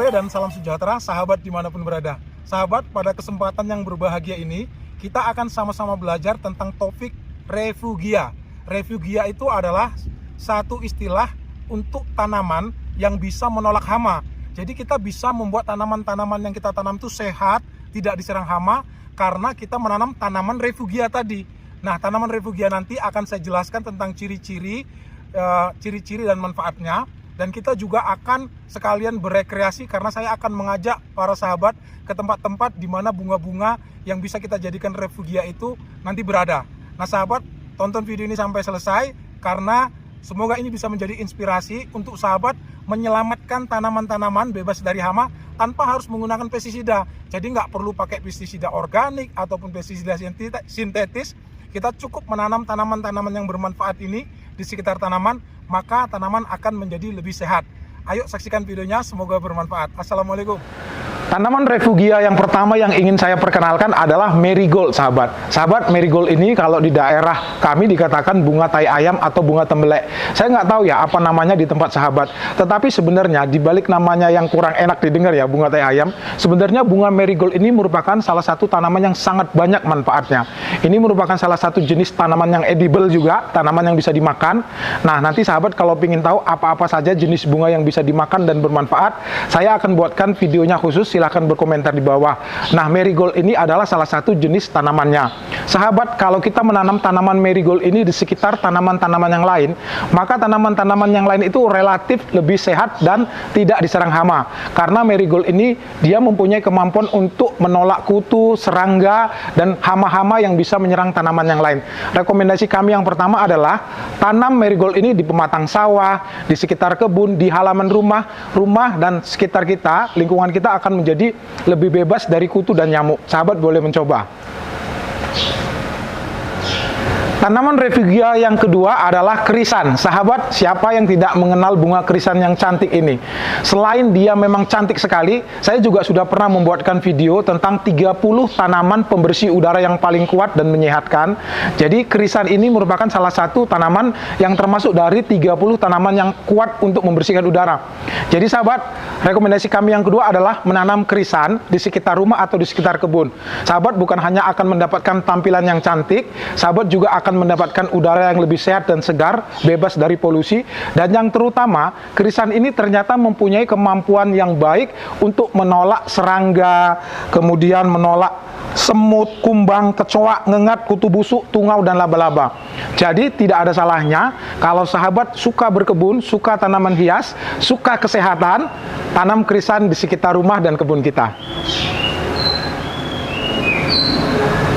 sore dan salam sejahtera sahabat dimanapun berada. Sahabat, pada kesempatan yang berbahagia ini kita akan sama-sama belajar tentang topik refugia. Refugia itu adalah satu istilah untuk tanaman yang bisa menolak hama. Jadi kita bisa membuat tanaman-tanaman yang kita tanam itu sehat, tidak diserang hama, karena kita menanam tanaman refugia tadi. Nah, tanaman refugia nanti akan saya jelaskan tentang ciri-ciri dan manfaatnya. Dan kita juga akan sekalian berekreasi karena saya akan mengajak para sahabat ke tempat-tempat di mana bunga-bunga yang bisa kita jadikan refugia itu nanti berada. Nah sahabat, tonton video ini sampai selesai karena semoga ini bisa menjadi inspirasi untuk sahabat menyelamatkan tanaman-tanaman bebas dari hama tanpa harus menggunakan pestisida. Jadi nggak perlu pakai pestisida organik ataupun pestisida sintetis. Kita cukup menanam tanaman-tanaman yang bermanfaat ini di sekitar tanaman, maka tanaman akan menjadi lebih sehat. Ayo saksikan videonya, semoga bermanfaat. Assalamualaikum. Tanaman refugia yang pertama yang ingin saya perkenalkan adalah marigold, sahabat. Sahabat, marigold ini kalau di daerah kami dikatakan bunga tai ayam atau bunga tembelek. Saya nggak tahu ya apa namanya di tempat sahabat. Tetapi sebenarnya di balik namanya yang kurang enak didengar ya, bunga tai ayam, sebenarnya bunga marigold ini merupakan salah satu tanaman yang sangat banyak manfaatnya. Ini merupakan salah satu jenis tanaman yang edible juga, tanaman yang bisa dimakan. Nah, nanti sahabat kalau ingin tahu apa-apa saja jenis bunga yang bisa dimakan dan bermanfaat, saya akan buatkan videonya khusus. Silahkan berkomentar di bawah. Nah, marigold ini adalah salah satu jenis tanamannya. Sahabat, kalau kita menanam tanaman marigold ini di sekitar tanaman-tanaman yang lain, maka tanaman-tanaman yang lain itu relatif lebih sehat dan tidak diserang hama. Karena marigold ini dia mempunyai kemampuan untuk menolak kutu, serangga, dan hama-hama yang bisa menyerang tanaman yang lain. Rekomendasi kami yang pertama adalah tanam marigold ini di pematang sawah, di sekitar kebun, di halaman rumah dan sekitar kita, lingkungan kita akan menjadi lebih bebas dari kutu dan nyamuk. Sahabat boleh mencoba. Tanaman refugia yang kedua adalah krisan. Sahabat, siapa yang tidak mengenal bunga krisan yang cantik ini? Selain dia memang cantik sekali, saya juga sudah pernah membuatkan video tentang 30 tanaman pembersih udara yang paling kuat dan menyehatkan. Jadi krisan ini merupakan salah satu tanaman yang termasuk dari 30 tanaman yang kuat untuk membersihkan udara. Jadi sahabat, rekomendasi kami yang kedua adalah menanam krisan di sekitar rumah atau di sekitar kebun. Sahabat bukan hanya akan mendapatkan tampilan yang cantik, sahabat juga akan mendapatkan udara yang lebih sehat dan segar, bebas dari polusi, dan yang terutama, krisan ini ternyata mempunyai kemampuan yang baik untuk menolak serangga, kemudian menolak semut, kumbang, kecoa, ngengat, kutu busuk, tungau, dan laba-laba. Jadi tidak ada salahnya kalau sahabat suka berkebun, suka tanaman hias, suka kesehatan, tanam krisan di sekitar rumah dan kebun kita.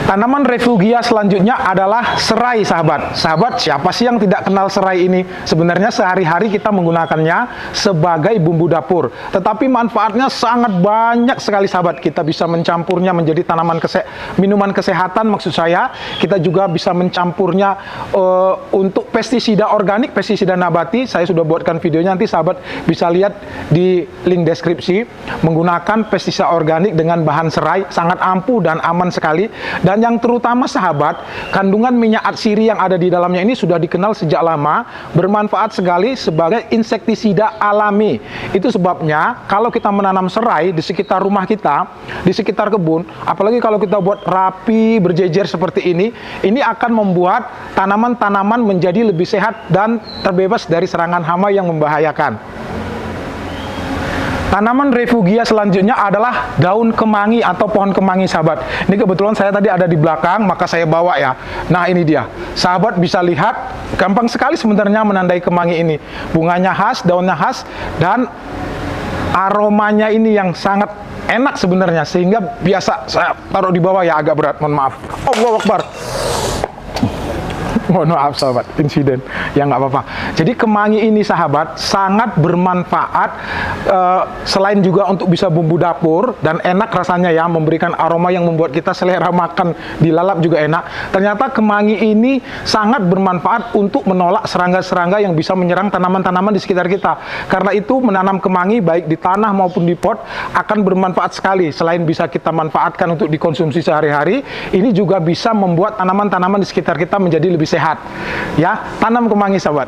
Tanaman refugia selanjutnya adalah serai, sahabat. Sahabat, siapa sih yang tidak kenal serai ini? Sebenarnya sehari-hari kita menggunakannya sebagai bumbu dapur. Tetapi manfaatnya sangat banyak sekali, sahabat. Kita bisa mencampurnya menjadi minuman kesehatan, maksud saya. Kita juga bisa mencampurnya untuk pestisida organik, pestisida nabati. Saya sudah buatkan videonya, nanti sahabat bisa lihat di link deskripsi. Menggunakan pestisida organik dengan bahan serai, sangat ampuh dan aman sekali. Dan yang terutama sahabat, kandungan minyak atsiri yang ada di dalamnya ini sudah dikenal sejak lama, bermanfaat sekali sebagai insektisida alami. Itu sebabnya kalau kita menanam serai di sekitar rumah kita, di sekitar kebun, apalagi kalau kita buat rapi, berjejer seperti ini akan membuat tanaman-tanaman menjadi lebih sehat dan terbebas dari serangan hama yang membahayakan. Tanaman refugia selanjutnya adalah daun kemangi atau pohon kemangi, sahabat. Ini kebetulan saya tadi ada di belakang, maka saya bawa ya. Nah, ini dia. Sahabat bisa lihat, gampang sekali sebenarnya menandai kemangi ini. Bunganya khas, daunnya khas, dan aromanya ini yang sangat enak sebenarnya. Sehingga biasa saya taruh di bawah ya, agak berat, mohon maaf. Allahu Akbar. Mohon maaf sahabat, insiden ya nggak apa-apa. Jadi kemangi ini sahabat sangat bermanfaat, selain juga untuk bisa bumbu dapur dan enak rasanya ya, memberikan aroma yang membuat kita selera makan, dilalap juga enak. Ternyata kemangi ini sangat bermanfaat untuk menolak serangga-serangga yang bisa menyerang tanaman-tanaman di sekitar kita. Karena itu menanam kemangi baik di tanah maupun di pot akan bermanfaat sekali. Selain bisa kita manfaatkan untuk dikonsumsi sehari-hari, ini juga bisa membuat tanaman-tanaman di sekitar kita menjadi lebih sehat. Ya, tanam kemangi sahabat.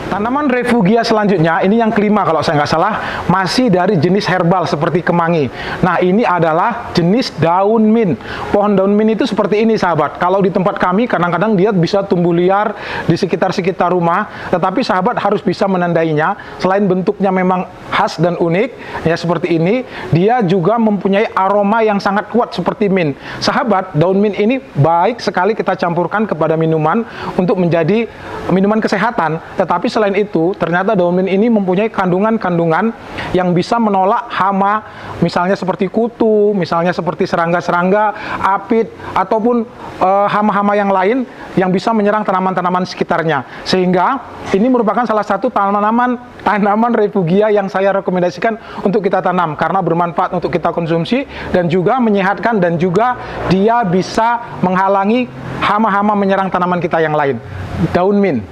Tanaman refugia selanjutnya, ini yang kelima kalau saya nggak salah, masih dari jenis herbal seperti kemangi. Nah, ini adalah jenis daun mint. Pohon daun mint itu seperti ini, sahabat. Kalau di tempat kami, kadang-kadang dia bisa tumbuh liar di sekitar-sekitar rumah, tetapi sahabat harus bisa menandainya. Selain bentuknya memang khas dan unik, ya seperti ini, dia juga mempunyai aroma yang sangat kuat seperti mint. Sahabat, daun mint ini baik sekali kita campurkan kepada minuman untuk menjadi minuman kesehatan, tetapi selain itu, ternyata daun mint ini mempunyai kandungan-kandungan yang bisa menolak hama, misalnya seperti kutu, misalnya seperti serangga-serangga, apit, ataupun hama-hama yang lain yang bisa menyerang tanaman-tanaman sekitarnya. Sehingga ini merupakan salah satu tanaman refugia yang saya rekomendasikan untuk kita tanam karena bermanfaat untuk kita konsumsi dan juga menyehatkan, dan juga dia bisa menghalangi hama-hama menyerang tanaman kita yang lain. Daun mint.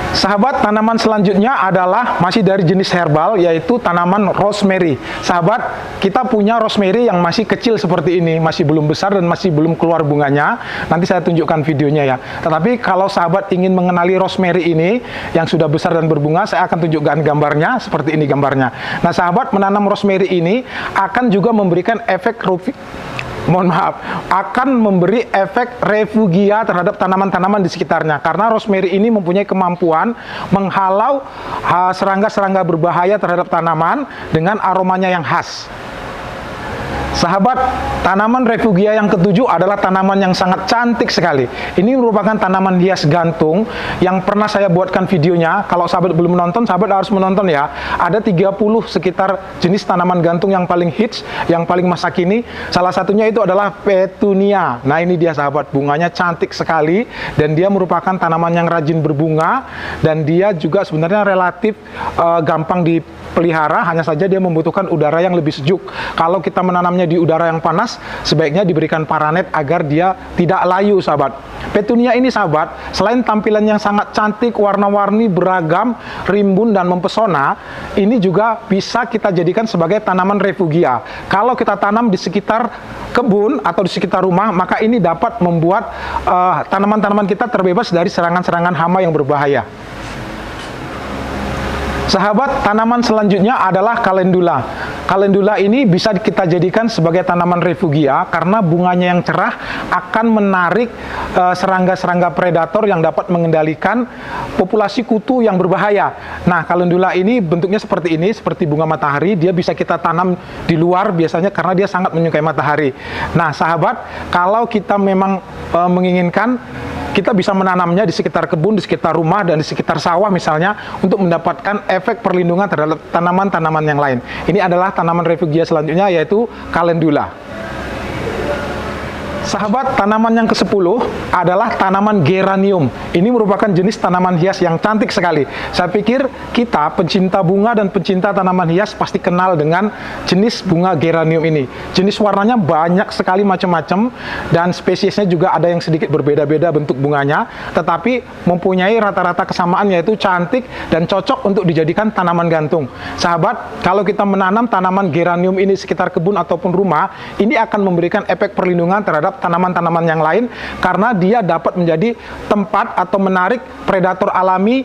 Sahabat, tanaman selanjutnya adalah masih dari jenis herbal, yaitu tanaman rosemary. Sahabat, kita punya rosemary yang masih kecil seperti ini, masih belum besar dan masih belum keluar bunganya. Nanti saya tunjukkan videonya ya. Tetapi kalau sahabat ingin mengenali rosemary ini yang sudah besar dan berbunga, saya akan tunjukkan gambarnya, seperti ini gambarnya. Nah, sahabat, menanam rosemary ini akan juga memberikan efek akan memberi efek refugia terhadap tanaman-tanaman di sekitarnya, karena rosemary ini mempunyai kemampuan menghalau serangga-serangga berbahaya terhadap tanaman dengan aromanya yang khas. Sahabat, tanaman refugia yang ketujuh adalah tanaman yang sangat cantik sekali. Ini merupakan tanaman hias gantung yang pernah saya buatkan videonya. Kalau sahabat belum menonton, sahabat harus menonton ya. Ada 30 sekitar jenis tanaman gantung yang paling hits, yang paling masa kini. Salah satunya itu adalah petunia. Nah, ini dia sahabat, bunganya cantik sekali dan dia merupakan tanaman yang rajin berbunga, dan dia juga sebenarnya relatif gampang dipelihara, hanya saja dia membutuhkan udara yang lebih sejuk. Kalau kita menanamnya di udara yang panas, sebaiknya diberikan paranet agar dia tidak layu, sahabat. Petunia ini, sahabat, selain tampilan yang sangat cantik, warna-warni, beragam, rimbun, dan mempesona, ini juga bisa kita jadikan sebagai tanaman refugia. Kalau kita tanam di sekitar kebun atau di sekitar rumah, maka ini dapat membuat tanaman-tanaman kita terbebas dari serangan-serangan hama yang berbahaya. Sahabat, tanaman selanjutnya adalah calendula. Calendula ini bisa kita jadikan sebagai tanaman refugia karena bunganya yang cerah akan menarik serangga-serangga predator yang dapat mengendalikan populasi kutu yang berbahaya. Nah, calendula ini bentuknya seperti ini, seperti bunga matahari. Dia bisa kita tanam di luar biasanya karena dia sangat menyukai matahari. Nah, sahabat, kalau kita memang menginginkan, kita bisa menanamnya di sekitar kebun, di sekitar rumah, dan di sekitar sawah misalnya, untuk mendapatkan efek perlindungan terhadap tanaman-tanaman yang lain. Ini adalah tanaman refugia selanjutnya, yaitu calendula. Sahabat, tanaman yang ke-10 adalah tanaman geranium. Ini merupakan jenis tanaman hias yang cantik sekali. Saya pikir kita pencinta bunga dan pencinta tanaman hias pasti kenal dengan jenis bunga geranium ini. Jenis warnanya banyak sekali macam-macam, dan spesiesnya juga ada yang sedikit berbeda-beda bentuk bunganya, tetapi mempunyai rata-rata kesamaan, yaitu cantik dan cocok untuk dijadikan tanaman gantung. Sahabat, kalau kita menanam tanaman geranium ini sekitar kebun ataupun rumah, ini akan memberikan efek perlindungan terhadap tanaman-tanaman yang lain, karena dia dapat menjadi tempat atau menarik predator alami,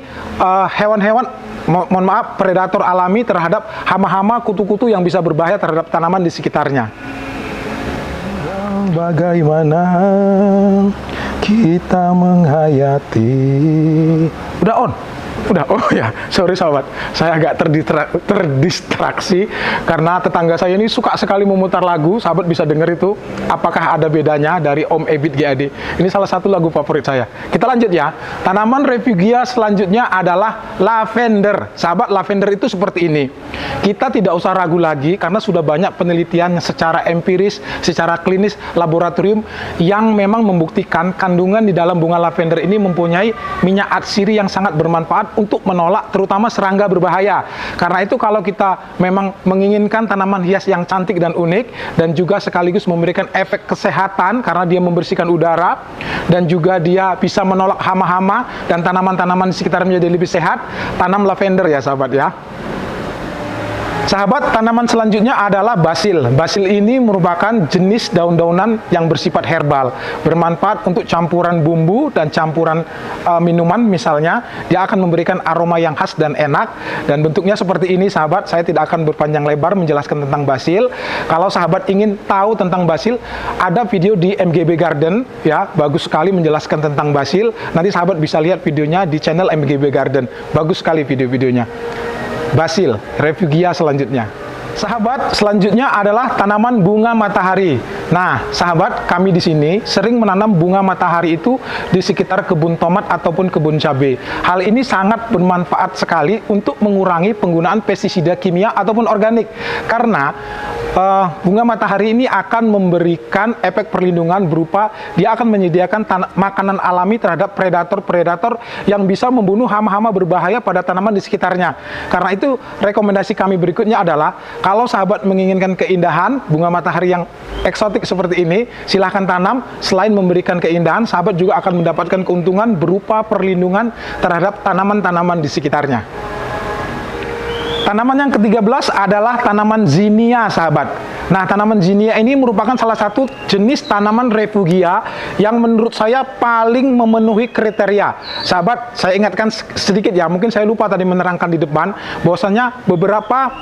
predator alami terhadap hama-hama, kutu-kutu yang bisa berbahaya terhadap tanaman di sekitarnya. Bagaimana kita menghayati? Udah on? Udah, oh ya, sorry sahabat, saya agak terdistraksi karena tetangga saya ini suka sekali memutar lagu. Sahabat bisa denger itu, apakah ada bedanya, dari Om Ebit GAD. Ini salah satu lagu favorit saya. Kita lanjut ya. Tanaman refugia selanjutnya adalah lavender. Sahabat, lavender itu seperti ini. Kita tidak usah ragu lagi karena sudah banyak penelitian secara empiris, secara klinis, laboratorium yang memang membuktikan kandungan di dalam bunga lavender ini mempunyai minyak atsiri yang sangat bermanfaat untuk menolak terutama serangga berbahaya. Karena itu kalau kita memang menginginkan tanaman hias yang cantik dan unik, dan juga sekaligus memberikan efek kesehatan karena dia membersihkan udara, dan juga dia bisa menolak hama-hama dan tanaman-tanaman di sekitar menjadi lebih sehat, tanam lavender ya sahabat ya. Sahabat, tanaman selanjutnya adalah basil. Basil ini merupakan jenis daun-daunan yang bersifat herbal, bermanfaat untuk campuran bumbu dan campuran minuman misalnya. Dia akan memberikan aroma yang khas dan enak, dan bentuknya seperti ini sahabat. Saya tidak akan berpanjang lebar menjelaskan tentang basil. Kalau sahabat ingin tahu tentang basil, ada video di MGB Garden ya, bagus sekali menjelaskan tentang basil. Nanti sahabat bisa lihat videonya di channel MGB Garden. Bagus sekali video-videonya. Basil, refugia selanjutnya. Sahabat, selanjutnya adalah tanaman bunga matahari. Nah, sahabat, kami di sini sering menanam bunga matahari itu di sekitar kebun tomat ataupun kebun cabai. Hal ini sangat bermanfaat sekali untuk mengurangi penggunaan pestisida kimia ataupun organik. Karena bunga matahari ini akan memberikan efek perlindungan berupa dia akan menyediakan makanan alami terhadap predator-predator yang bisa membunuh hama-hama berbahaya pada tanaman di sekitarnya. Karena itu, rekomendasi kami berikutnya adalah kalau sahabat menginginkan keindahan bunga matahari yang eksotik seperti ini, silahkan tanam. Selain memberikan keindahan, sahabat juga akan mendapatkan keuntungan berupa perlindungan terhadap tanaman-tanaman di sekitarnya. Tanaman yang ke-13 adalah tanaman zinnia, sahabat. Nah, tanaman zinnia ini merupakan salah satu jenis tanaman refugia yang menurut saya paling memenuhi kriteria. Sahabat, saya ingatkan sedikit ya, mungkin saya lupa tadi menerangkan di depan, bahwasanya beberapa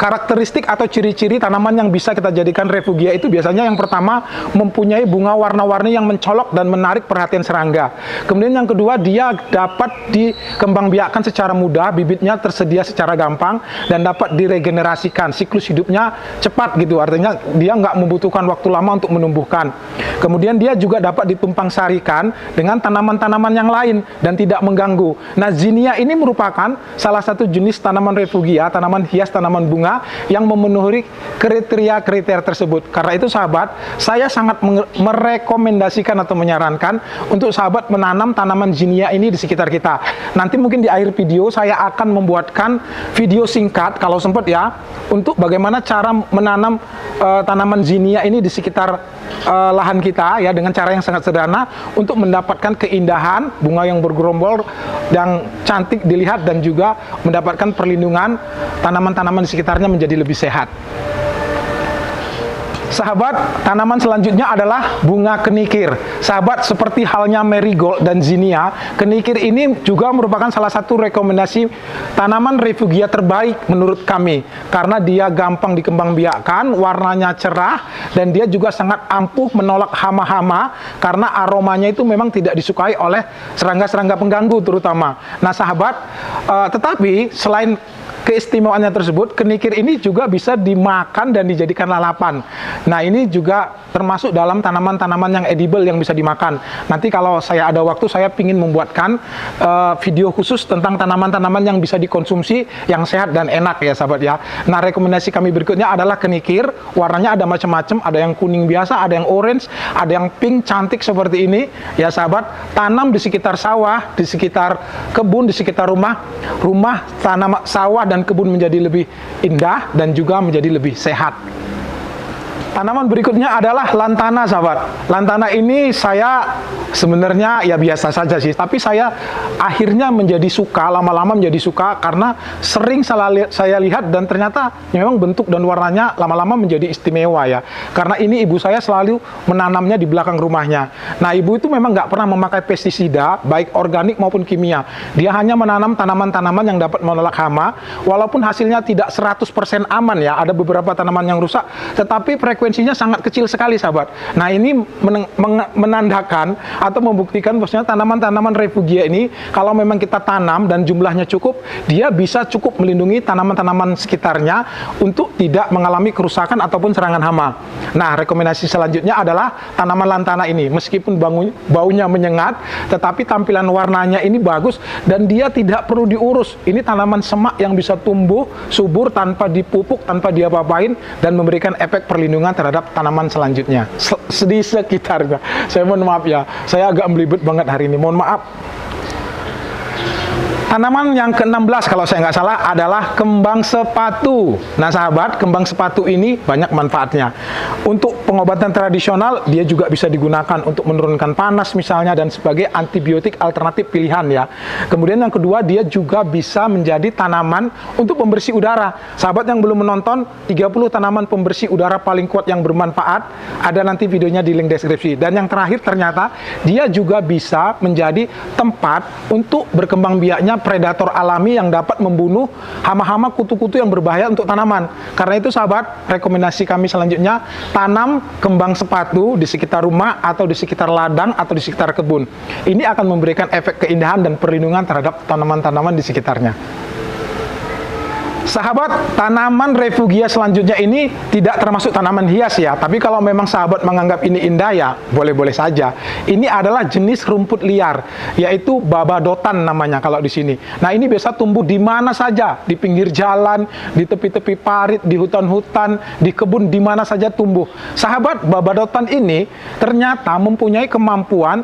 karakteristik atau ciri-ciri tanaman yang bisa kita jadikan refugia itu biasanya yang pertama, mempunyai bunga warna-warni yang mencolok dan menarik perhatian serangga. Kemudian yang kedua, dia dapat dikembangbiakkan secara mudah, bibitnya tersedia secara gampang, dan dapat diregenerasikan. Siklus hidupnya cepat gitu, artinya dia nggak membutuhkan waktu lama untuk menumbuhkan. Kemudian dia juga dapat ditumpang sarikan dengan tanaman-tanaman yang lain dan tidak mengganggu. Nah, zinnia ini merupakan salah satu jenis tanaman refugia, tanaman hias, tanaman bunga yang memenuhi kriteria-kriteria tersebut. Karena itu sahabat, saya sangat merekomendasikan atau menyarankan untuk sahabat menanam tanaman zinnia ini di sekitar kita. Nanti mungkin di akhir video saya akan membuatkan video singkat kalau sempat ya, untuk bagaimana cara menanam tanaman zinnia ini di sekitar lahan kita ya, dengan cara yang sangat sederhana untuk mendapatkan keindahan bunga yang bergerombol yang cantik dilihat, dan juga mendapatkan perlindungan tanaman-tanaman di sekitarnya menjadi lebih sehat. Sahabat, tanaman selanjutnya adalah bunga kenikir. Sahabat, seperti halnya marigold dan zinnia, kenikir ini juga merupakan salah satu rekomendasi tanaman refugia terbaik menurut kami. Karena dia gampang dikembangbiakkan, warnanya cerah, dan dia juga sangat ampuh menolak hama-hama, karena aromanya itu memang tidak disukai oleh serangga-serangga pengganggu terutama. Nah sahabat, tetapi selain keistimewaannya tersebut, kenikir ini juga bisa dimakan dan dijadikan lalapan. Nah, ini juga termasuk dalam tanaman-tanaman yang edible yang bisa dimakan. Nanti kalau saya ada waktu, saya ingin membuatkan video khusus tentang tanaman-tanaman yang bisa dikonsumsi, yang sehat dan enak ya sahabat ya. Nah, rekomendasi kami berikutnya adalah kenikir. Warnanya ada macam-macam, ada yang kuning biasa, ada yang orange, ada yang pink cantik seperti ini ya sahabat. Tanam di sekitar sawah, di sekitar kebun, di sekitar rumah tanam sawah dan kebun menjadi lebih indah dan juga menjadi lebih sehat. Tanaman berikutnya adalah lantana, sahabat. Lantana ini saya sebenarnya ya biasa saja sih, tapi saya akhirnya menjadi suka, lama-lama menjadi suka karena sering saya lihat dan ternyata memang bentuk dan warnanya lama-lama menjadi istimewa ya. Karena ini ibu saya selalu menanamnya di belakang rumahnya. Nah, ibu itu memang nggak pernah memakai pestisida, baik organik maupun kimia. Dia hanya menanam tanaman-tanaman yang dapat menolak hama, walaupun hasilnya tidak 100% aman ya. Ada beberapa tanaman yang rusak, tetapi frekuensinya sangat kecil sekali sahabat. Nah, ini menandakan atau membuktikan bahwasanya tanaman-tanaman refugia ini kalau memang kita tanam dan jumlahnya cukup, dia bisa cukup melindungi tanaman-tanaman sekitarnya untuk tidak mengalami kerusakan ataupun serangan hama. Nah, rekomendasi selanjutnya adalah tanaman lantana ini. Meskipun baunya menyengat, tetapi tampilan warnanya ini bagus dan dia tidak perlu diurus. Ini tanaman semak yang bisa tumbuh subur tanpa dipupuk, tanpa diapa-apain, dan memberikan efek perlindungan terhadap tanaman selanjutnya di sekitarnya. Saya mohon maaf ya, saya agak belibet banget hari ini, mohon maaf. Tanaman yang ke-16 kalau saya nggak salah adalah kembang sepatu. Nah sahabat, kembang sepatu ini banyak manfaatnya. Untuk pengobatan tradisional, dia juga bisa digunakan untuk menurunkan panas misalnya dan sebagai antibiotik alternatif pilihan ya. Kemudian yang kedua, dia juga bisa menjadi tanaman untuk pembersih udara. Sahabat yang belum menonton 30 tanaman pembersih udara paling kuat yang bermanfaat, ada nanti videonya di link deskripsi. Dan yang terakhir ternyata dia juga bisa menjadi tempat untuk berkembang biaknya predator alami yang dapat membunuh hama-hama kutu-kutu yang berbahaya untuk tanaman. Karena itu sahabat, rekomendasi kami selanjutnya tanam kembang sepatu di sekitar rumah atau di sekitar ladang atau di sekitar kebun. Ini akan memberikan efek keindahan dan perlindungan terhadap tanaman-tanaman di sekitarnya. Sahabat, tanaman refugia selanjutnya ini tidak termasuk tanaman hias ya. Tapi kalau memang sahabat menganggap ini indah ya, boleh-boleh saja. Ini adalah jenis rumput liar, yaitu babadotan namanya kalau di sini. Nah, ini biasa tumbuh di mana saja, di pinggir jalan, di tepi-tepi parit, di hutan-hutan, di kebun, di mana saja tumbuh. Sahabat, babadotan ini ternyata mempunyai kemampuan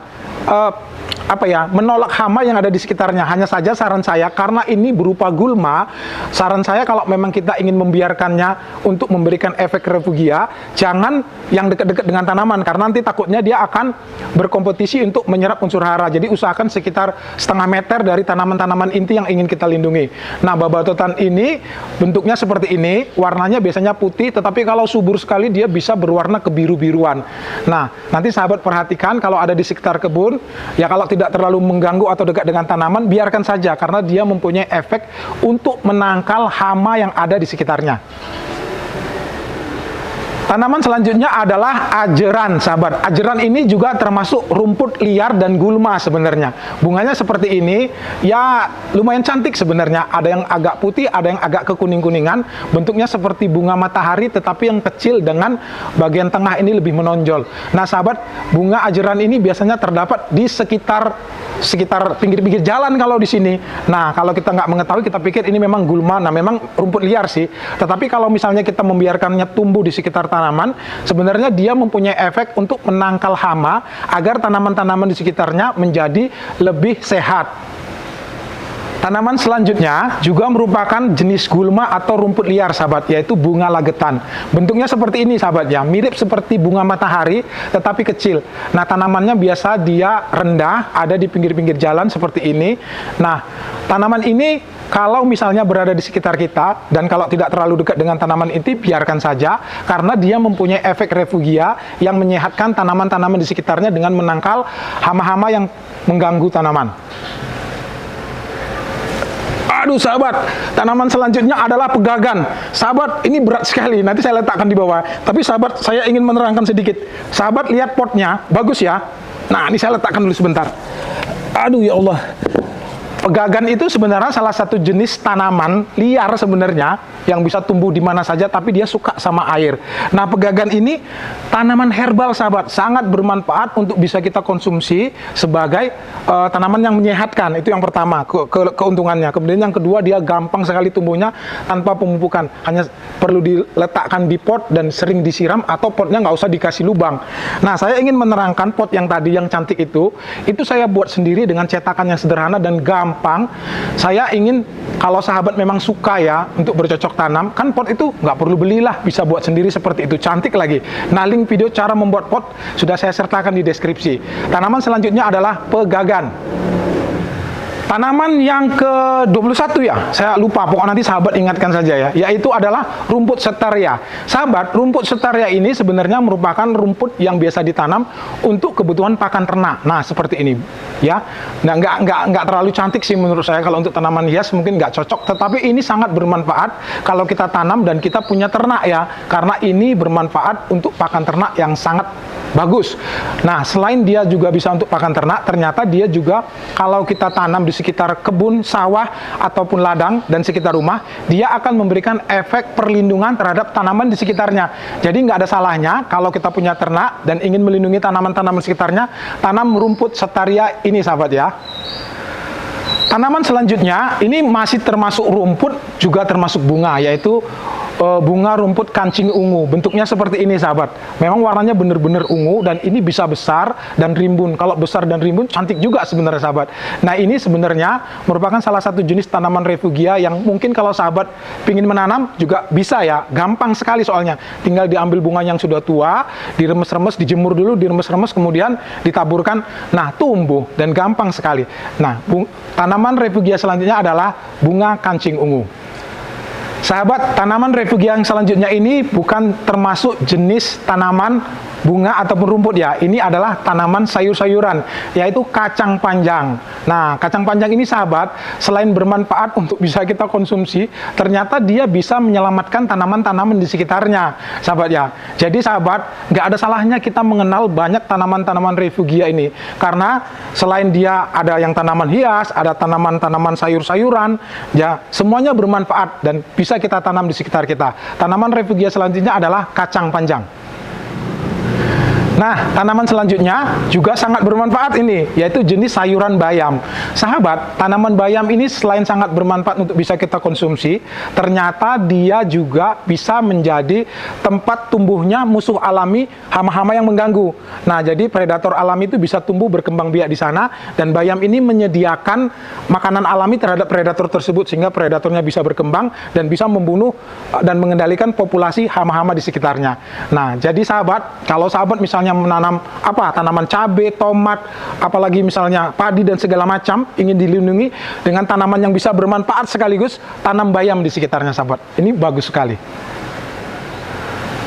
menolak hama yang ada di sekitarnya. Hanya saja saran saya, karena ini berupa gulma, saran saya kalau memang kita ingin membiarkannya untuk memberikan efek refugia, jangan yang dekat-dekat dengan tanaman, karena nanti takutnya dia akan berkompetisi untuk menyerap unsur hara. Jadi usahakan sekitar setengah meter dari tanaman-tanaman inti yang ingin kita lindungi. Nah, babadotan ini bentuknya seperti ini, warnanya biasanya putih, tetapi kalau subur sekali dia bisa berwarna kebiru-biruan. Nah, nanti sahabat perhatikan kalau ada di sekitar kebun, ya kalau tidak terlalu mengganggu atau dekat dengan tanaman, biarkan saja karena dia mempunyai efek untuk menangkal hama yang ada di sekitarnya. Tanaman selanjutnya adalah ajeran, sahabat. Ajeran ini juga termasuk rumput liar dan gulma sebenarnya. Bunganya seperti ini, ya lumayan cantik sebenarnya. Ada yang agak putih, ada yang agak kekuning-kuningan. Bentuknya seperti bunga matahari, tetapi yang kecil dengan bagian tengah ini lebih menonjol. Nah, sahabat, bunga ajeran ini biasanya terdapat di sekitar pinggir-pinggir jalan kalau di sini. Nah, kalau kita nggak mengetahui, kita pikir ini memang gulma. Nah, memang rumput liar sih. Tetapi kalau misalnya kita membiarkannya tumbuh di sekitar tanaman, sebenarnya dia mempunyai efek untuk menangkal hama agar tanaman-tanaman di sekitarnya menjadi lebih sehat. Tanaman selanjutnya juga merupakan jenis gulma atau rumput liar, sahabat, yaitu bunga lagetan. Bentuknya seperti ini, sahabat ya, mirip seperti bunga matahari tetapi kecil. Nah, tanamannya biasa dia rendah, ada di pinggir-pinggir jalan seperti ini. Nah, tanaman ini kalau misalnya berada di sekitar kita dan kalau tidak terlalu dekat dengan tanaman inti, biarkan saja karena dia mempunyai efek refugia yang menyehatkan tanaman-tanaman di sekitarnya dengan menangkal hama-hama yang mengganggu tanaman. Aduh sahabat, tanaman selanjutnya adalah pegagan. Sahabat, ini berat sekali, nanti saya letakkan di bawah. Tapi sahabat, saya ingin menerangkan sedikit. Sahabat, lihat potnya, bagus ya. Nah, ini saya letakkan dulu sebentar. Aduh ya Allah. Pegagan itu sebenarnya salah satu jenis tanaman liar sebenarnya yang bisa tumbuh di mana saja, tapi dia suka sama air. Nah, pegagan ini tanaman herbal, sahabat, sangat bermanfaat untuk bisa kita konsumsi sebagai tanaman yang menyehatkan. Itu yang pertama, keuntungannya. Kemudian yang kedua, dia gampang sekali tumbuhnya tanpa pemupukan. Hanya perlu diletakkan di pot dan sering disiram, atau potnya nggak usah dikasih lubang. Nah, saya ingin menerangkan pot yang tadi yang cantik itu saya buat sendiri dengan cetakan yang sederhana dan gampang. Saya ingin kalau sahabat memang suka ya untuk bercocok tanam, kan pot itu nggak perlu belilah, bisa buat sendiri seperti itu, cantik lagi. Nah, link video cara membuat pot sudah saya sertakan di deskripsi. Tanaman selanjutnya adalah pegagan. Tanaman yang ke-21 ya, saya lupa, pokoknya nanti sahabat ingatkan saja ya, yaitu adalah rumput setaria. Sahabat, rumput setaria ini sebenarnya merupakan rumput yang biasa ditanam untuk kebutuhan pakan ternak. Nah, seperti ini ya. Nah, nggak terlalu cantik sih menurut saya kalau untuk tanaman hias, mungkin nggak cocok, tetapi ini sangat bermanfaat kalau kita tanam dan kita punya ternak ya, karena ini bermanfaat untuk pakan ternak yang sangat bagus. Nah, selain dia juga bisa untuk pakan ternak, ternyata dia juga kalau kita tanam di sekitar kebun, sawah, ataupun ladang dan sekitar rumah, dia akan memberikan efek perlindungan terhadap tanaman di sekitarnya. Jadi nggak ada salahnya kalau kita punya ternak dan ingin melindungi tanaman-tanaman sekitarnya, tanam rumput setaria ini, sahabat ya. Tanaman selanjutnya, ini masih termasuk rumput, juga termasuk bunga, yaitu bunga rumput kancing ungu. Bentuknya seperti ini sahabat. Memang warnanya benar-benar ungu dan ini bisa besar dan rimbun. Kalau besar dan rimbun cantik juga sebenarnya sahabat. Nah ini sebenarnya merupakan salah satu jenis tanaman refugia yang mungkin kalau sahabat ingin menanam juga bisa ya. Gampang sekali soalnya. Tinggal diambil bunga yang sudah tua, diremes-remes, dijemur dulu, diremes-remes, kemudian ditaburkan. Nah tumbuh dan gampang sekali. Nah tanaman refugia selanjutnya adalah bunga kancing ungu. Sahabat, tanaman refugia yang selanjutnya ini bukan termasuk jenis tanaman bunga ataupun rumput ya. Ini adalah tanaman sayur-sayuran, yaitu kacang panjang. Nah, kacang panjang ini sahabat, selain bermanfaat untuk bisa kita konsumsi, ternyata dia bisa menyelamatkan tanaman-tanaman di sekitarnya, sahabat ya. Jadi sahabat, nggak ada salahnya kita mengenal banyak tanaman-tanaman refugia ini. Karena selain dia ada yang tanaman hias, ada tanaman-tanaman sayur-sayuran, ya semuanya bermanfaat dan bisa kita tanam di sekitar kita. Tanaman refugia selanjutnya adalah kacang panjang. Nah, tanaman selanjutnya juga sangat bermanfaat ini, yaitu jenis sayuran bayam. Sahabat, tanaman bayam ini selain sangat bermanfaat untuk bisa kita konsumsi, ternyata dia juga bisa menjadi tempat tumbuhnya musuh alami hama-hama yang mengganggu. Nah, jadi predator alami itu bisa tumbuh berkembang biak di sana, dan bayam ini menyediakan makanan alami terhadap predator tersebut, sehingga predatornya bisa berkembang dan bisa membunuh dan mengendalikan populasi hama-hama di sekitarnya. Nah, jadi sahabat, kalau sahabat misalnya menanam tanaman cabai, tomat, apalagi misalnya padi dan segala macam, ingin dilindungi dengan tanaman yang bisa bermanfaat sekaligus, tanam bayam di sekitarnya sahabat. Ini bagus sekali.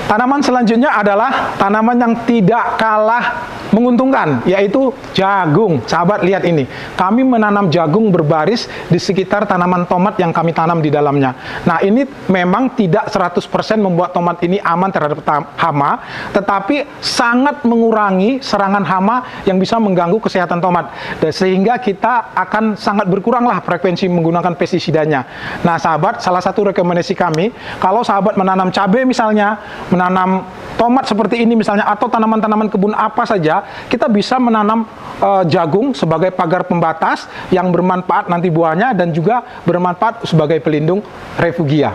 Tanaman selanjutnya adalah tanaman yang tidak kalah menguntungkan, yaitu jagung. Sahabat, lihat ini. Kami menanam jagung berbaris di sekitar tanaman tomat yang kami tanam di dalamnya. Nah, ini memang tidak 100% membuat tomat ini aman terhadap hama, tetapi sangat mengurangi serangan hama yang bisa mengganggu kesehatan tomat. Dan sehingga kita akan sangat berkuranglah frekuensi menggunakan pestisidanya. Nah, sahabat, salah satu rekomendasi kami, kalau sahabat menanam cabai misalnya, menanam tomat seperti ini misalnya, atau tanaman-tanaman kebun apa saja, kita bisa menanam jagung sebagai pagar pembatas yang bermanfaat nanti buahnya dan juga bermanfaat sebagai pelindung refugia.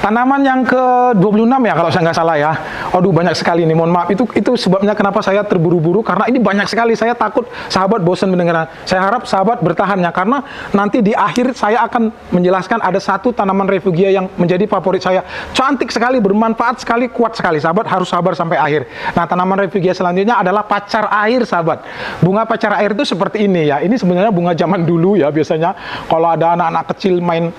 Tanaman yang ke-26 ya kalau saya nggak salah ya. Aduh, banyak sekali nih, mohon maaf. Itu sebabnya kenapa saya terburu-buru, karena ini banyak sekali. Saya takut sahabat bosan mendengar. Saya harap sahabat bertahan ya, karena nanti di akhir saya akan menjelaskan ada satu tanaman refugia yang menjadi favorit saya. Cantik sekali, bermanfaat sekali, kuat sekali. Sahabat harus sabar sampai akhir. Nah, tanaman refugia selanjutnya adalah pacar air, sahabat. Bunga pacar air itu seperti ini ya. Ini sebenarnya bunga zaman dulu ya, biasanya kalau ada anak-anak kecil main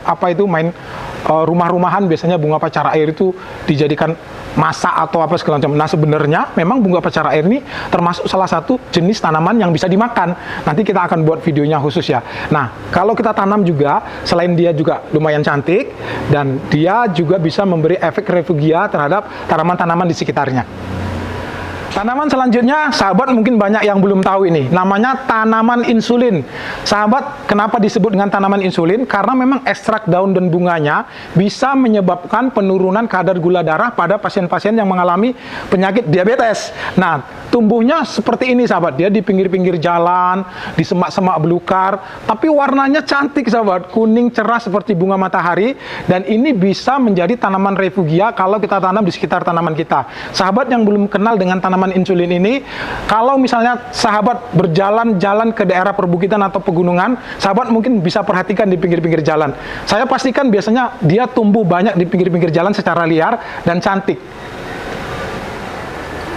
rumah-rumahan, biasanya bunga pacar air itu dijadikan masak atau apa segala macam. Nah, sebenarnya memang bunga pacar air ini termasuk salah satu jenis tanaman yang bisa dimakan. Nanti kita akan buat videonya khusus ya. Nah, kalau kita tanam juga, selain dia juga lumayan cantik, dan dia juga bisa memberi efek refugia terhadap tanaman-tanaman di sekitarnya. Tanaman selanjutnya, sahabat mungkin banyak yang belum tahu ini. Namanya tanaman insulin. Sahabat, kenapa disebut dengan tanaman insulin? Karena memang ekstrak daun dan bunganya bisa menyebabkan penurunan kadar gula darah pada pasien-pasien yang mengalami penyakit diabetes. Nah, tumbuhnya seperti ini sahabat. Dia di pinggir-pinggir jalan, di semak-semak belukar, tapi warnanya cantik sahabat. Kuning cerah seperti bunga matahari. Dan ini bisa menjadi tanaman refugia kalau kita tanam di sekitar tanaman kita. Sahabat yang belum kenal dengan tanaman insulin ini, kalau misalnya sahabat berjalan-jalan ke daerah perbukitan atau pegunungan, sahabat mungkin bisa perhatikan di pinggir-pinggir jalan. Saya pastikan biasanya dia tumbuh banyak di pinggir-pinggir jalan secara liar dan cantik.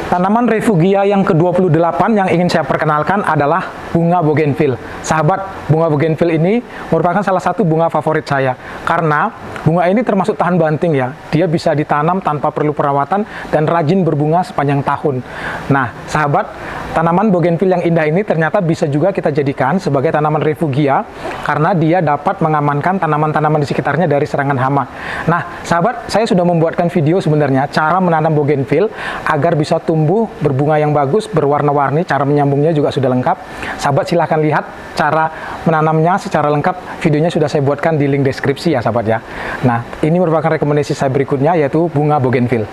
Tanaman refugia yang ke-28 yang ingin saya perkenalkan adalah bunga bougainville. Sahabat, bunga bougainville ini merupakan salah satu bunga favorit saya. Karena bunga ini termasuk tahan banting ya. Dia bisa ditanam tanpa perlu perawatan dan rajin berbunga sepanjang tahun. Nah, sahabat, tanaman bougainville yang indah ini ternyata bisa juga kita jadikan sebagai tanaman refugia karena dia dapat mengamankan tanaman-tanaman di sekitarnya dari serangan hama. Nah, sahabat, saya sudah membuatkan video sebenarnya cara menanam bougainville agar bisa tumbuh berbunga yang bagus, berwarna-warni. Cara menyambungnya juga sudah lengkap. Sahabat silahkan lihat cara menanamnya secara lengkap. Videonya sudah saya buatkan di link deskripsi ya sahabat ya. Nah, ini merupakan rekomendasi saya berikutnya, yaitu bunga bougainville.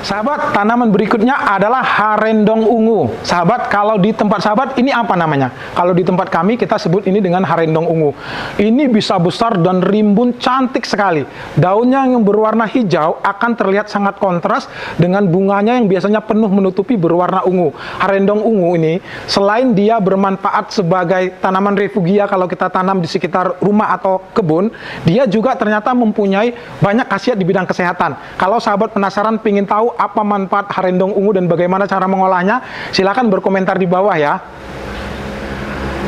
Sahabat, tanaman berikutnya adalah harendong ungu. Sahabat, kalau di tempat sahabat ini apa namanya? Kalau di tempat kami kita sebut ini dengan harendong ungu. Ini bisa besar dan rimbun, cantik sekali. Daunnya yang berwarna hijau akan terlihat sangat kontras dengan bunganya yang biasanya penuh menutupi berwarna ungu. Harendong ungu ini selain dia bermanfaat sebagai tanaman refugia kalau kita tanam di sekitar rumah atau kebun, dia juga ternyata mempunyai banyak khasiat di bidang kesehatan. Kalau sahabat penasaran ingin tahu apa manfaat harendong ungu dan bagaimana cara mengolahnya, silakan berkomentar di bawah ya.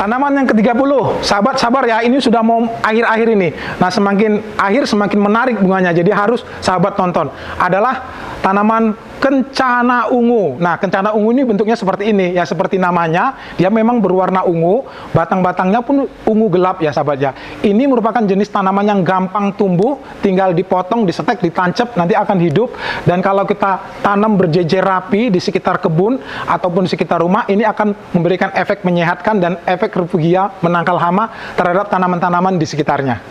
Tanaman yang ke-30, sahabat sabar ya, ini sudah mau akhir-akhir ini. Nah, semakin akhir semakin menarik bunganya, jadi harus sahabat tonton. Adalah tanaman kencana ungu. Nah, kencana ungu ini bentuknya seperti ini, ya seperti namanya, dia memang berwarna ungu, batang-batangnya pun ungu gelap ya sahabat ya. Ini merupakan jenis tanaman yang gampang tumbuh, tinggal dipotong, disetek, ditancap, nanti akan hidup. Dan kalau kita tanam berjejer rapi di sekitar kebun ataupun di sekitar rumah, ini akan memberikan efek menyehatkan dan efek refugia menangkal hama terhadap tanaman-tanaman di sekitarnya.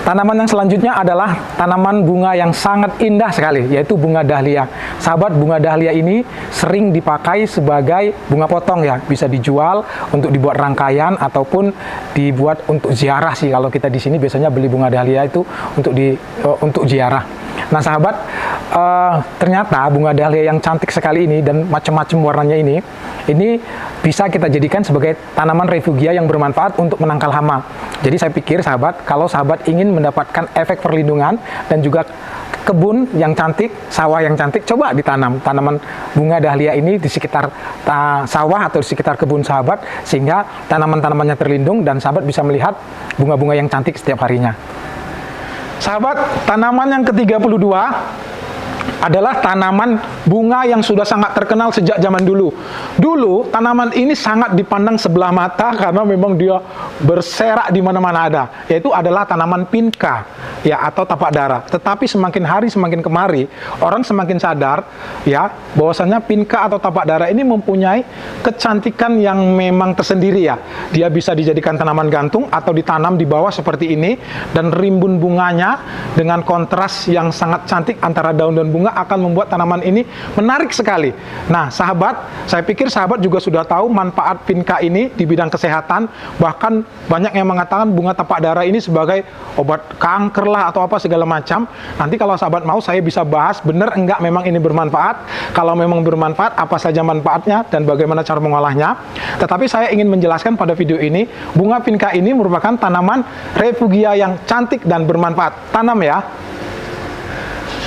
Tanaman yang selanjutnya adalah tanaman bunga yang sangat indah sekali, yaitu bunga dahlia. Sahabat, bunga dahlia ini sering dipakai sebagai bunga potong ya, bisa dijual untuk dibuat rangkaian ataupun dibuat untuk ziarah sih. Kalau kita di sini biasanya beli bunga dahlia itu untuk ziarah. Nah sahabat, ternyata bunga dahlia yang cantik sekali ini dan macam-macam warnanya ini bisa kita jadikan sebagai tanaman refugia yang bermanfaat untuk menangkal hama. Jadi saya pikir sahabat, kalau sahabat ingin mendapatkan efek perlindungan dan juga kebun yang cantik, sawah yang cantik, coba ditanam tanaman bunga dahlia ini di sekitar sawah atau di sekitar kebun sahabat, sehingga tanaman-tanamannya terlindung dan sahabat bisa melihat bunga-bunga yang cantik setiap harinya. Sahabat, tanaman yang ke-32 adalah tanaman bunga yang sudah sangat terkenal sejak zaman dulu. Dulu tanaman ini sangat dipandang sebelah mata karena memang dia berserak di mana-mana ada, yaitu adalah tanaman pinka ya atau tapak dara. Tetapi semakin hari semakin kemari orang semakin sadar ya bahwasanya pinka atau tapak dara ini mempunyai kecantikan yang memang tersendiri ya. Dia bisa dijadikan tanaman gantung atau ditanam di bawah seperti ini, dan rimbun bunganya dengan kontras yang sangat cantik antara daun dan bunga akan membuat tanaman ini menarik sekali. Nah sahabat, saya pikir sahabat juga sudah tahu manfaat pinka ini di bidang kesehatan. Bahkan banyak yang mengatakan bunga tapak dara ini sebagai obat kanker lah atau apa segala macam. Nanti kalau sahabat mau saya bisa bahas benar enggak memang ini bermanfaat. Kalau memang bermanfaat, apa saja manfaatnya dan bagaimana cara mengolahnya. Tetapi saya ingin menjelaskan pada video ini, bunga pinka ini merupakan tanaman refugia yang cantik dan bermanfaat. Tanam ya.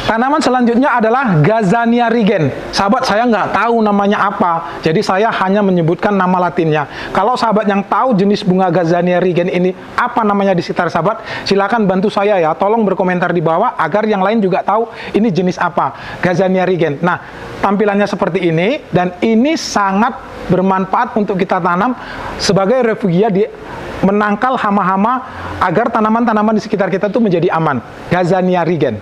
Tanaman selanjutnya adalah Gazania rigen. Sahabat, saya nggak tahu namanya apa, jadi saya hanya menyebutkan nama latinnya. Kalau sahabat yang tahu jenis bunga Gazania rigen ini apa namanya di sekitar sahabat, silakan bantu saya ya, tolong berkomentar di bawah agar yang lain juga tahu ini jenis apa, Gazania rigen. Nah, tampilannya seperti ini, dan ini sangat bermanfaat untuk kita tanam sebagai refugia di menangkal hama-hama agar tanaman-tanaman di sekitar kita itu menjadi aman. Gazania rigen.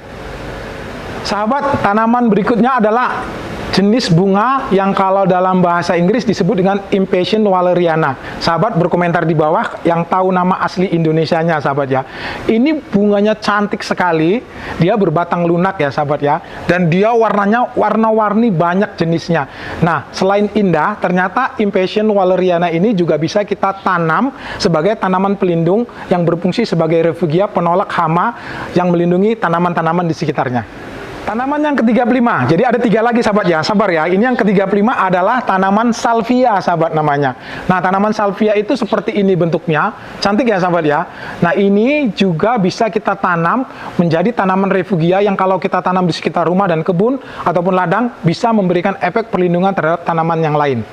Sahabat, tanaman berikutnya adalah jenis bunga yang kalau dalam bahasa Inggris disebut dengan Impatiens walleriana. Sahabat berkomentar di bawah yang tahu nama asli Indonesianya sahabat ya. Ini bunganya cantik sekali, dia berbatang lunak ya sahabat ya. Dan dia warnanya warna-warni banyak jenisnya. Nah, selain indah, ternyata Impatiens walleriana ini juga bisa kita tanam sebagai tanaman pelindung yang berfungsi sebagai refugia penolak hama yang melindungi tanaman-tanaman di sekitarnya. Tanaman yang ke-35, jadi ada 3 lagi sahabat ya, sabar ya. Ini yang ke-35 adalah tanaman salvia sahabat namanya. Nah, tanaman salvia itu seperti ini bentuknya, cantik ya sahabat ya. Nah, ini juga bisa kita tanam menjadi tanaman refugia yang kalau kita tanam di sekitar rumah dan kebun ataupun ladang bisa memberikan efek perlindungan terhadap tanaman yang lain.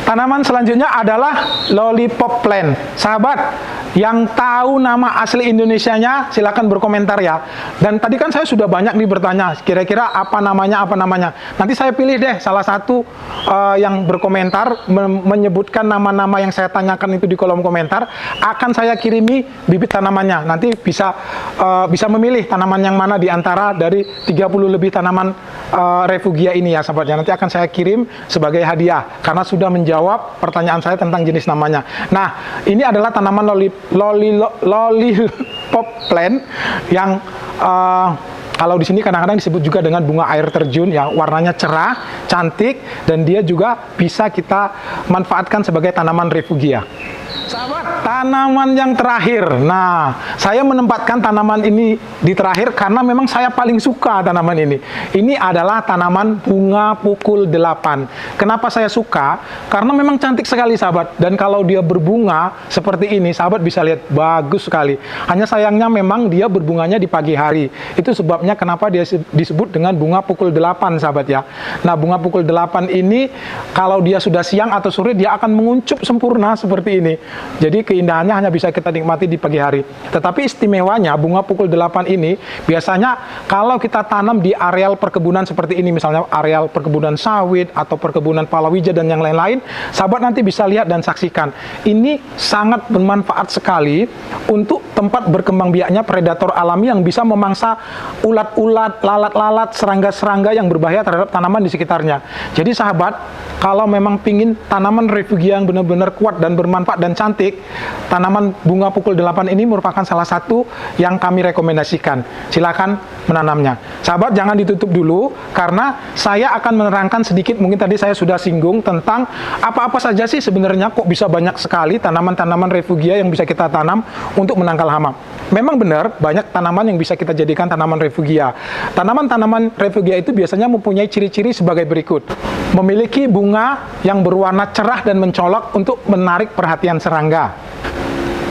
Tanaman selanjutnya adalah lollipop plant. Sahabat, yang tahu nama asli Indonesianya silahkan berkomentar ya. Dan tadi kan saya sudah banyak nih bertanya, kira-kira apa namanya. Nanti saya pilih deh salah satu yang berkomentar menyebutkan nama-nama yang saya tanyakan itu di kolom komentar. Akan saya kirimi bibit tanamannya. Nanti bisa memilih tanaman yang mana di antara dari 30 lebih tanaman refugia ini ya sahabatnya. Nanti akan saya kirim sebagai hadiah karena sudah menjawab pertanyaan saya tentang jenis namanya. Nah, ini adalah tanaman lollipop lollipop plant yang kalau di sini kadang-kadang disebut juga dengan bunga air terjun yang warnanya cerah, cantik, dan dia juga bisa kita manfaatkan sebagai tanaman refugia. Sahabat, tanaman yang terakhir. Nah, saya menempatkan tanaman ini di terakhir karena memang saya paling suka tanaman ini. Ini adalah tanaman bunga pukul 8. Kenapa saya suka? Karena memang cantik sekali, sahabat. Dan kalau dia berbunga seperti ini, sahabat bisa lihat bagus sekali. Hanya sayangnya memang dia berbunganya di pagi hari. Itu sebabnya kenapa dia disebut dengan bunga pukul 8, sahabat ya. Nah, bunga pukul 8 ini kalau dia sudah siang atau sore dia akan menguncup sempurna seperti ini. Jadi keindahannya hanya bisa kita nikmati di pagi hari. Tetapi istimewanya bunga pukul 8 ini biasanya kalau kita tanam di areal perkebunan seperti ini, misalnya areal perkebunan sawit atau perkebunan palawija dan yang lain-lain, sahabat nanti bisa lihat dan saksikan. Ini sangat bermanfaat sekali untuk tempat berkembang biaknya predator alami yang bisa memangsa ulat-ulat, lalat-lalat, serangga-serangga yang berbahaya terhadap tanaman di sekitarnya. Jadi sahabat, kalau memang pingin tanaman refugia yang benar-benar kuat dan bermanfaat dan cantik, tanaman bunga pukul 8 ini merupakan salah satu yang kami rekomendasikan. Silakan menanamnya. Sahabat, jangan ditutup dulu karena saya akan menerangkan sedikit, mungkin tadi saya sudah singgung tentang apa-apa saja sih sebenarnya kok bisa banyak sekali tanaman-tanaman refugia yang bisa kita tanam untuk menangkal hama. Memang benar, banyak tanaman yang bisa kita jadikan tanaman refugia. Tanaman-tanaman refugia itu biasanya mempunyai ciri-ciri sebagai berikut. Memiliki bunga yang berwarna cerah dan mencolok untuk menarik perhatian serangga.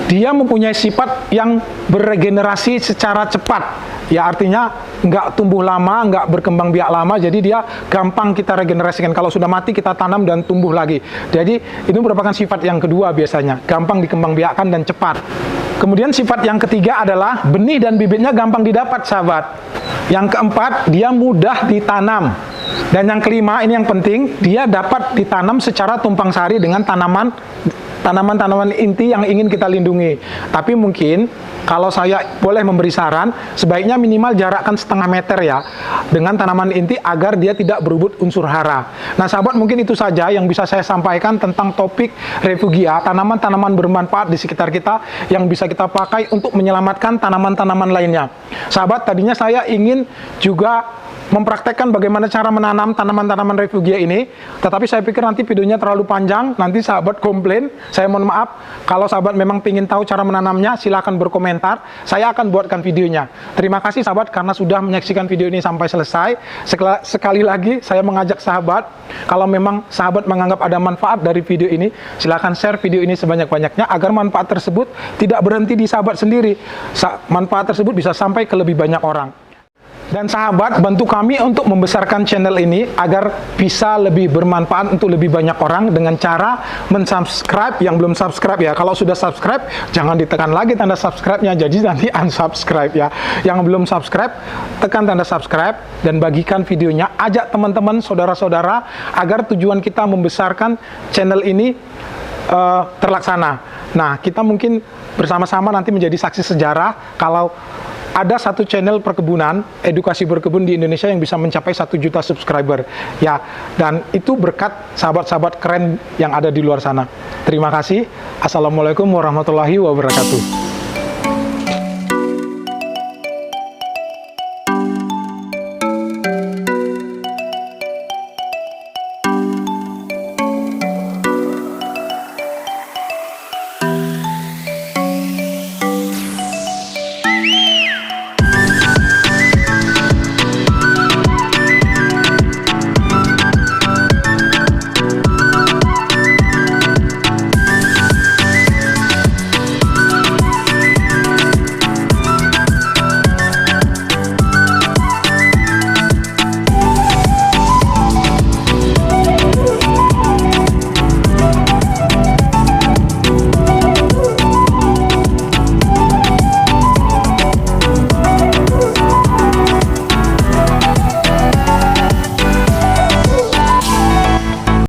Dia mempunyai sifat yang beregenerasi secara cepat. Ya, artinya nggak tumbuh lama, nggak berkembang biak lama, jadi dia gampang kita regenerasikan. Kalau sudah mati kita tanam dan tumbuh lagi. Jadi itu merupakan sifat yang kedua biasanya, gampang dikembang biakkan dan cepat. Kemudian sifat yang ketiga adalah benih dan bibitnya gampang didapat, sahabat. Yang keempat, dia mudah ditanam. Dan yang kelima, ini yang penting, dia dapat ditanam secara tumpang sari dengan tanaman-tanaman inti yang ingin kita lindungi. Tapi mungkin kalau saya boleh memberi saran, sebaiknya minimal jarakkan setengah meter ya dengan tanaman inti agar dia tidak berebut unsur hara. Nah sahabat, mungkin itu saja yang bisa saya sampaikan tentang topik refugia, tanaman-tanaman bermanfaat di sekitar kita yang bisa kita pakai untuk menyelamatkan tanaman-tanaman lainnya. Sahabat, tadinya saya ingin juga mempraktekkan bagaimana cara menanam tanaman-tanaman refugia ini, tetapi saya pikir nanti videonya terlalu panjang, nanti sahabat komplain. Saya mohon maaf. Kalau sahabat memang ingin tahu cara menanamnya, silahkan berkomentar, saya akan buatkan videonya. Terima kasih sahabat karena sudah menyaksikan video ini sampai selesai. Sekali lagi saya mengajak sahabat, kalau memang sahabat menganggap ada manfaat dari video ini, silahkan share video ini sebanyak-banyaknya agar manfaat tersebut tidak berhenti di sahabat sendiri. Manfaat tersebut bisa sampai ke lebih banyak orang. Dan sahabat, bantu kami untuk membesarkan channel ini agar bisa lebih bermanfaat untuk lebih banyak orang dengan cara mensubscribe yang belum subscribe ya. Kalau sudah subscribe, jangan ditekan lagi tanda subscribe-nya, jadi nanti unsubscribe ya. Yang belum subscribe, tekan tanda subscribe dan bagikan videonya. Ajak teman-teman, saudara-saudara agar tujuan kita membesarkan channel ini terlaksana. Nah, kita mungkin bersama-sama nanti menjadi saksi sejarah kalau ada satu channel perkebunan, edukasi berkebun di Indonesia yang bisa mencapai 1 juta subscriber. Ya, dan itu berkat sahabat-sahabat keren yang ada di luar sana. Terima kasih. Assalamualaikum warahmatullahi wabarakatuh.